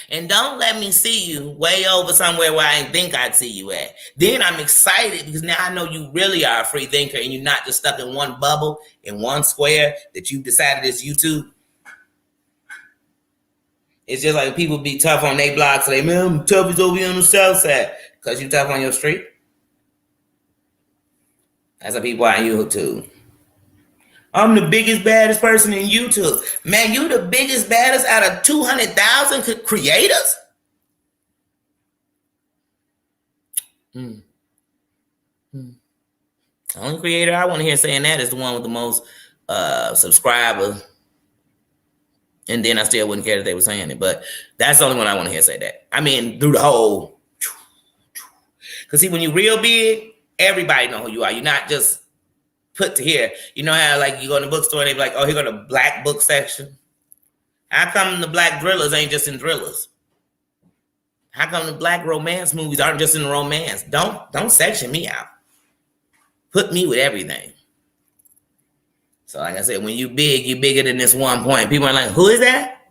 And don't let me see you way over somewhere where I didn't think I'd see you at. Then I'm excited because now I know you really are a free thinker and you're not just stuck in one bubble, in one square that you decided is YouTube. It's just like people be tough on their block, so they, man, I'm tough as over here on the south side. Because you tough on your street. That's how people are on YouTube. I'm the biggest, baddest person in YouTube. Man, you the biggest, baddest out of 200,000 creators? The only creator I want to hear saying that is the one with the most subscribers. And then I still wouldn't care if they were saying it. But that's the only one I want to hear say that. I mean, through the whole. Because see, when you're real big, everybody know who you are. You're not just put to here. You know how like you go in the bookstore and they be like, oh, here go the black book section. How come the black thrillers ain't just in thrillers? How come the black romance movies aren't just in romance? Don't section me out. Put me with everything. So like I said, when you big, you bigger than this one point. People are like, who is that?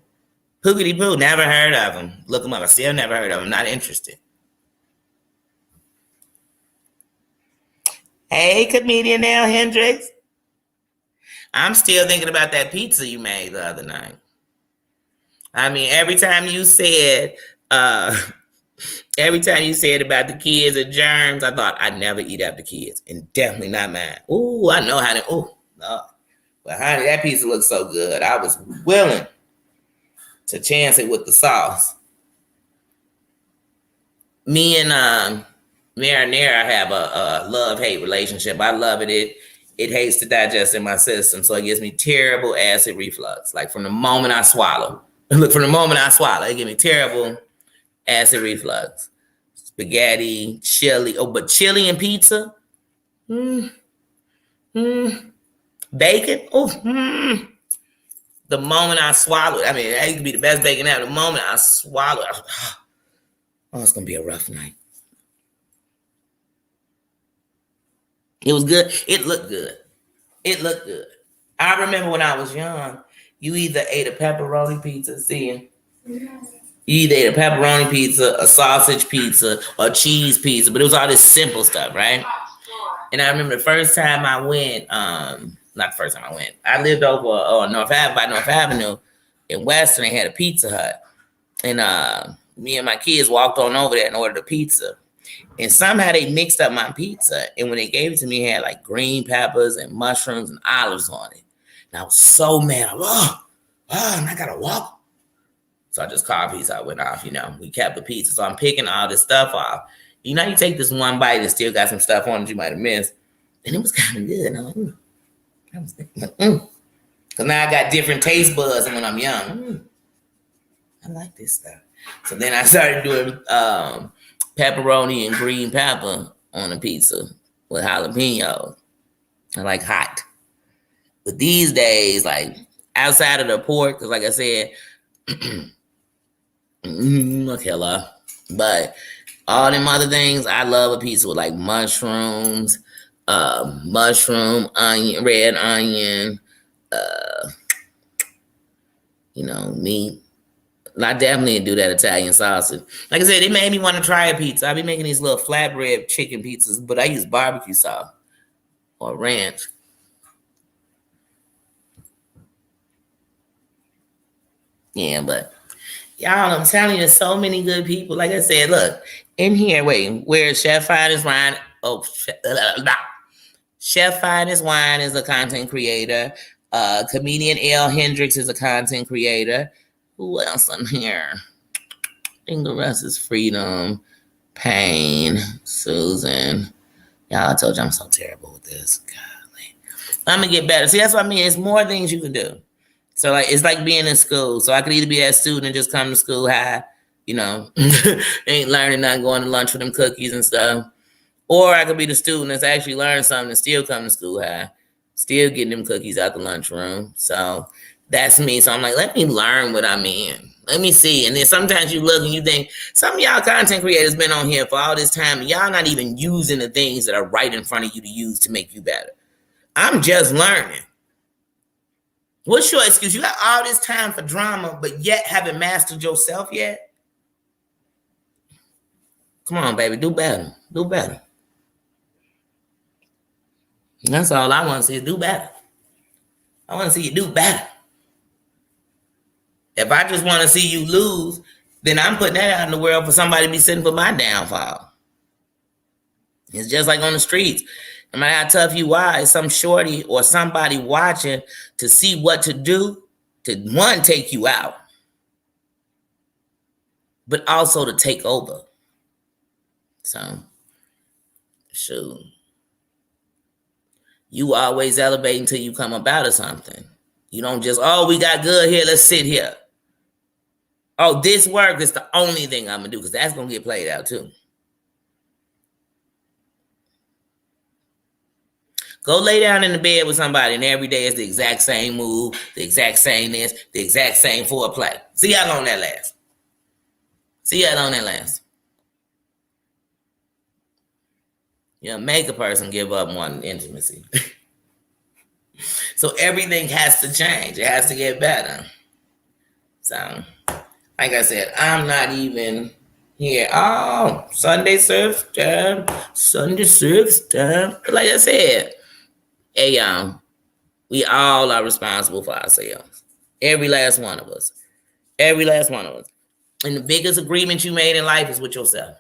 Hoogity Poo, never heard of him. Look him up. I still never heard of him. Not interested. Hey, comedian El Hendrix. I'm still thinking about that pizza you made the other night. I mean, every time you said about the kids and germs, I thought I'd never eat after kids, and definitely not mine. Ooh, I know how to. Ooh, no. But honey, that pizza looks so good. I was willing to chance it with the sauce. Me and marinara have a love-hate relationship. I love it. It hates to digest in my system, so it gives me terrible acid reflux. Like from the moment I swallow. Look, from the moment I swallow, it gives me terrible acid reflux. Spaghetti, chili. Oh, but chili and pizza? Bacon? Oh, the moment I swallow it, I mean, that could be the best bacon ever. The moment I swallow it, oh, it's going to be a rough night. It was good. It looked good. It looked good. I remember when I was young, you either ate a pepperoni pizza, you either ate a pepperoni pizza, a sausage pizza, or cheese pizza, but it was all this simple stuff, right? And I remember the first time I went, not the first time I went, I lived over on North Avenue in Western. They had a Pizza Hut. And me and my kids walked on over there and ordered a pizza. And somehow they mixed up my pizza. And when they gave it to me, it had like green peppers and mushrooms and olives on it. And I was so mad. And I gotta walk. So I just called Pizza Hut, went off, we kept the pizza. So I'm picking all this stuff off. You take this one bite and still got some stuff on it you might have missed. And it was kind of good. And I'm like, I was thinking, Because now I got different taste buds than when I'm young. I like this stuff. So then I started doing pepperoni and green pepper on a pizza with jalapeno. I like hot. But these days, like outside of the pork, because like I said, hello. But all them other things, I love a pizza with like mushrooms, mushroom, onion, red onion, meat. I definitely do that Italian sausage. Like I said, it made me want to try a pizza. I be making these little flatbread chicken pizzas, but I use barbecue sauce or ranch. Yeah, but y'all, I'm telling you, there's so many good people. Like I said, look, in here, where's Chef Finest Wine? Oh, Chef Finest Wine is a content creator. Comedian El Hendrix is a content creator. Who else in here? I think the rest is Freedom, Pain, Susan. Y'all, I told you I'm so terrible with this. Golly. I'm going to get better. See, that's what I mean. It's more things you can do. So like it's like being in school. So I could either be that student and just come to school high, ain't learning nothing, going to lunch with them cookies and stuff. Or I could be the student that's actually learned something and still come to school high, still getting them cookies out the lunchroom. So that's me. So I'm like, let me learn what I'm in. Let me see. And then sometimes you look and you think, some of y'all content creators been on here for all this time, and y'all not even using the things that are right in front of you to use to make you better. I'm just learning. What's your excuse? You got all this time for drama, but yet haven't mastered yourself yet? Come on, baby. Do better. Do better. That's all I want to see is do better. I want to see you do better. If I just want to see you lose, then I'm putting that out in the world for somebody to be sitting for my downfall. It's just like on the streets. No matter how tough you are, it's some shorty or somebody watching to see what to do to, one, take you out, but also to take over. So, shoot. You always elevate until you come up out of something. You don't just, we got good here, let's sit here. Oh, this work is the only thing I'm going to do, because that's going to get played out too. Go lay down in the bed with somebody, and every day is the exact same move, the exact same this, the exact same foreplay. See how long that lasts. Make a person give up one intimacy. So everything has to change. It has to get better. So, like I said, I'm not even here. Oh, Sunday service time. Sunday service time. Like I said, hey, we all are responsible for ourselves. Every last one of us. Every last one of us. And the biggest agreement you made in life is with yourself.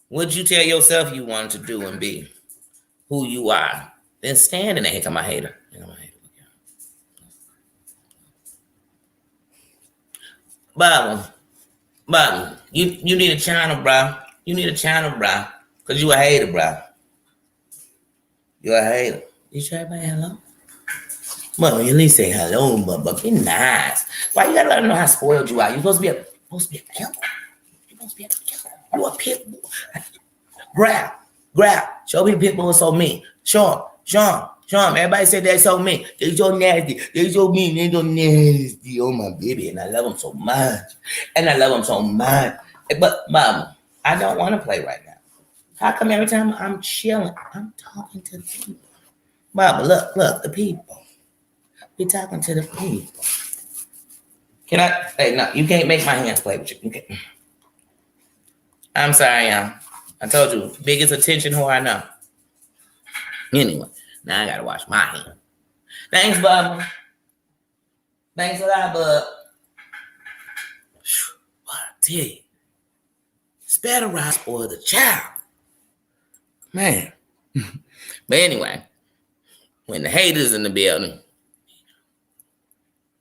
What you tell yourself you wanted to do and be, who you are, then stand in that. Here come my hater. Bobby, you need a channel, bro. You need a channel, bro. Because you a hater, bro. You a hater. You try to say hello? Well, you at least say hello, but be nice. Why you gotta let them know how spoiled you are? You're supposed to be a pit bull. You're supposed to be a pit bull. You a pit bull. Grab. Show me the pit bull is so mean. Show him. Everybody said that's so mean. They're so nasty. They're so mean. They're so nasty. Oh, my baby. And I love them so much. But, Mom, I don't want to play right now. How come every time I'm chilling, I'm talking to the people? Mama, look, the people. We're talking to the people. Can I? Hey, no, you can't make my hands play with you. Okay. I'm sorry, y'all. I told you, biggest attention whore I know. Anyway, now I gotta wash my hands. Thanks, Bubba. Thanks a lot, bub. What I tell you, it's better I spoil the child. Man. But anyway, when the haters in the building,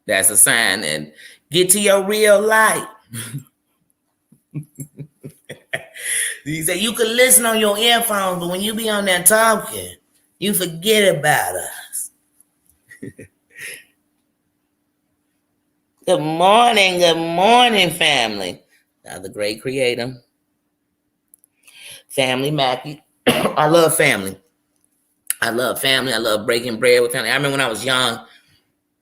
that's a sign that get to your real life. You say you can listen on your earphones, but when you be on there talking, you forget about us. Good morning, family. Now the great creator, Family Mackie. I love family. I love breaking bread with family. I remember when I was young,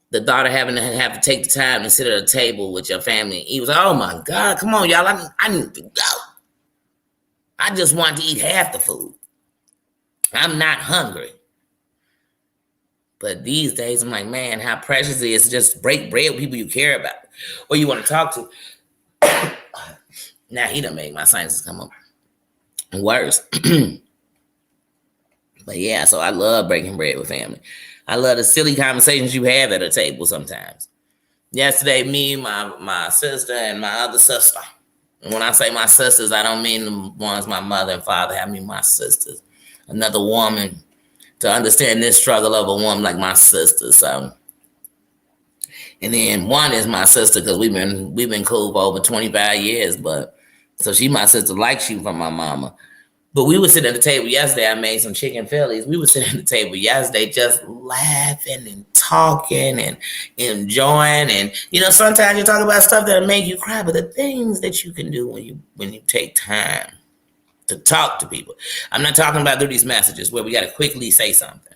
the thought of having to take the time to sit at a table with your family. He was like, oh my God, come on, y'all. I need to go. I just want to eat half the food. I'm not hungry. But these days, I'm like, man, how precious it is to just break bread with people you care about or you want to talk to. Now he done made my sinuses come up worse. But yeah, so I love breaking bread with family. I love the silly conversations you have at a table sometimes. Yesterday, me, my sister, and my other sister. And when I say my sisters, I don't mean the ones my mother and father have. I mean my sisters. Another woman to understand this struggle of a woman like my sister. So, and then one is my sister because we've been cool for over 25 years. But so she my sister like she from my mama. But we were sitting at the table yesterday. I made some chicken Phillies. We were sitting at the table yesterday just laughing and talking and enjoying. And, sometimes you talk about stuff that'll make you cry, but the things that you can do when you take time to talk to people. I'm not talking about through these messages where we got to quickly say something.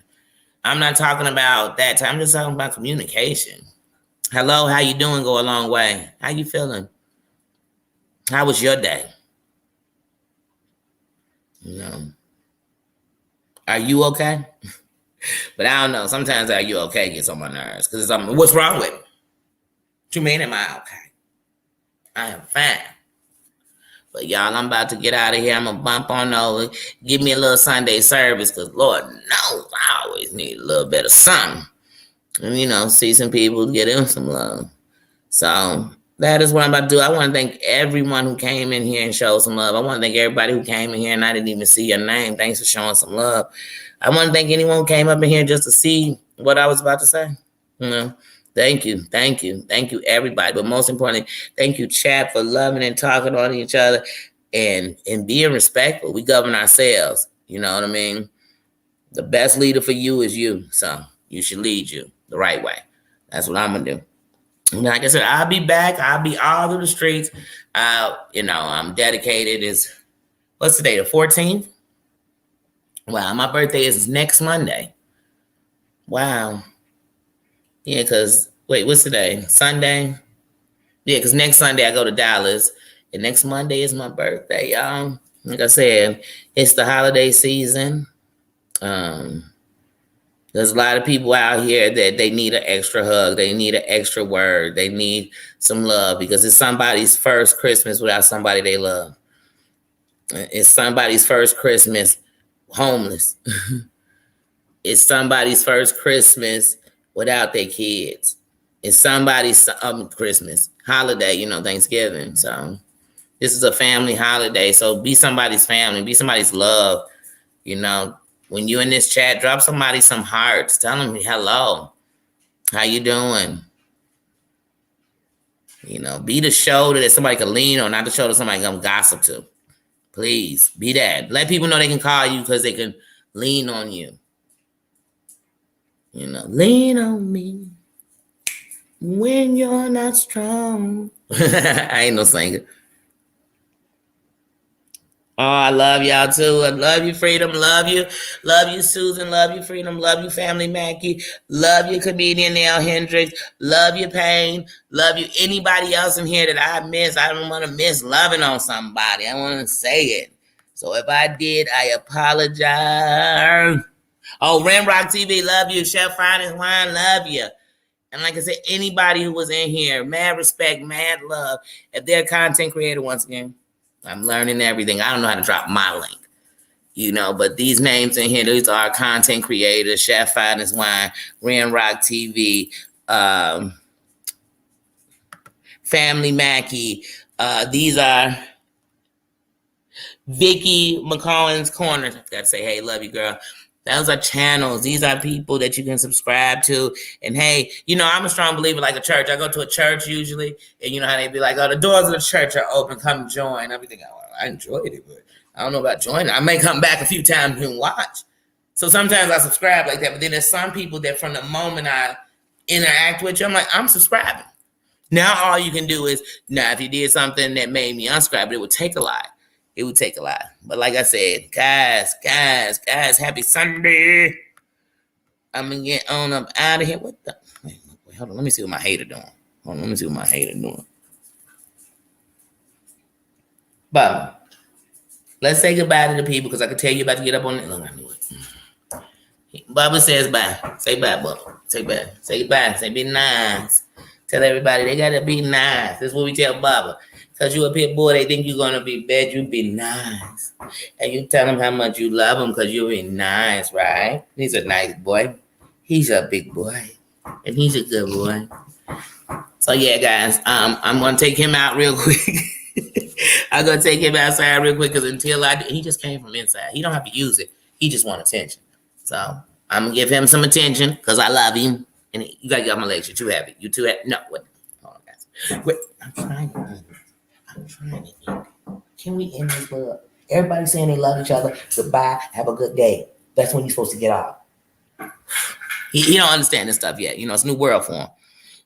I'm not talking about that time. I'm just talking about communication. Hello, how you doing? Go a long way. How you feeling? How was your day? Are you okay? But I don't know. Sometimes are you okay gets on my nerves because it's what's wrong with me? What you mean am I okay? I am fine. But y'all, I'm about to get out of here. I'm going to bump on over. Give me a little Sunday service because Lord knows I always need a little bit of something. And, see some people, get in some love. So that is what I'm about to do. I want to thank everyone who came in here and showed some love. I want to thank everybody who came in here and I didn't even see your name. Thanks for showing some love. I want to thank anyone who came up in here just to see what I was about to say. Thank you, everybody. But most importantly, thank you, chat, for loving and talking on each other and being respectful. We govern ourselves. You know what I mean? The best leader for you is you. So you should lead you the right way. That's what I'm going to do. Like I said, I'll be back. I'll be all through the streets. I'm dedicated. What's today, the 14th? Wow, my birthday is next Monday. Wow. Yeah, because, what's today? Sunday? Yeah, because next Sunday I go to Dallas. And next Monday is my birthday, y'all. Like I said, it's the holiday season. There's a lot of people out here that they need an extra hug. They need an extra word. They need some love because it's somebody's first Christmas without somebody they love. It's somebody's first Christmas homeless. It's somebody's first Christmas without their kids. It's somebody's Christmas holiday, Thanksgiving. So this is a family holiday. So be somebody's family, be somebody's love. When you in this chat, drop somebody some hearts. Tell them hello. How you doing? Be the shoulder that somebody can lean on, not the shoulder somebody can gossip to. Please be that. Let people know they can call you because they can lean on you. Lean on me when you're not strong. I ain't no singer. Oh, I love y'all too. I love you, Freedom. Love you. Love you, Susan. Love you, Freedom. Love you, Family Mackie. Love you, comedian Nell Hendricks. Love you, Pain. Love you. Anybody else in here that I miss? I don't want to miss loving on somebody. I want to say it. So if I did, I apologize. Oh, Ramrock TV, love you. Chef Finest Wine, love you. And like I said, anybody who was in here, mad respect, mad love. If they're a content creator, once again, I'm learning everything. I don't know how to drop my link, but these names in here, these are content creators, Chef Finest Wine, Ramrock TV, Family Mackie. These are Vicky McCollum's Corner. I gotta say, hey, love you, girl. Those are channels. These are people that you can subscribe to. And hey, I'm a strong believer like a church. I go to a church usually, and how they be like, oh, the doors of the church are open. Come join. Everything. I enjoyed it, but I don't know about joining. I may come back a few times and watch. So sometimes I subscribe like that. But then there's some people that from the moment I interact with you, I'm like, I'm subscribing. Now all you can do is, if you did something that made me unsubscribe, it would take a lot. It would take a lot. But like I said, guys, happy Sunday. I'm going to get on up out of here. What the? Wait, hold on. Let me see what my hater doing. But let's say goodbye to the people because I can tell you about to get up on it. Look, I knew it. Bubba says bye. Say bye, Bubba. Say bye. Say bye. Say be nice. Tell everybody they got to be nice. That's what we tell Bubba. Because you a pit boy, they think you're going to be bad. You be nice. And you tell them how much you love them because you be nice, right? He's a nice boy. He's a big boy. And he's a good boy. So, yeah, guys, I'm going to take him out real quick. I'm going to take him outside real quick because he just came from inside. He don't have to use it. He just want attention. So, I'm going to give him some attention because I love him. And you got to get on my legs. You two have it. You two have it. No, wait. Hold on, guys. Wait, I'm trying to end it. Can we end this, bud? Everybody saying they love each other. Goodbye. Have a good day. That's when you're supposed to get off. He don't understand this stuff yet. It's a new world for him.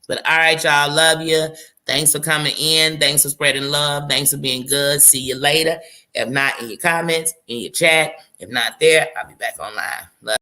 But all right, y'all. Love you. Thanks for coming in. Thanks for spreading love. Thanks for being good. See you later. If not, in your comments, in your chat. If not there, I'll be back online. Love.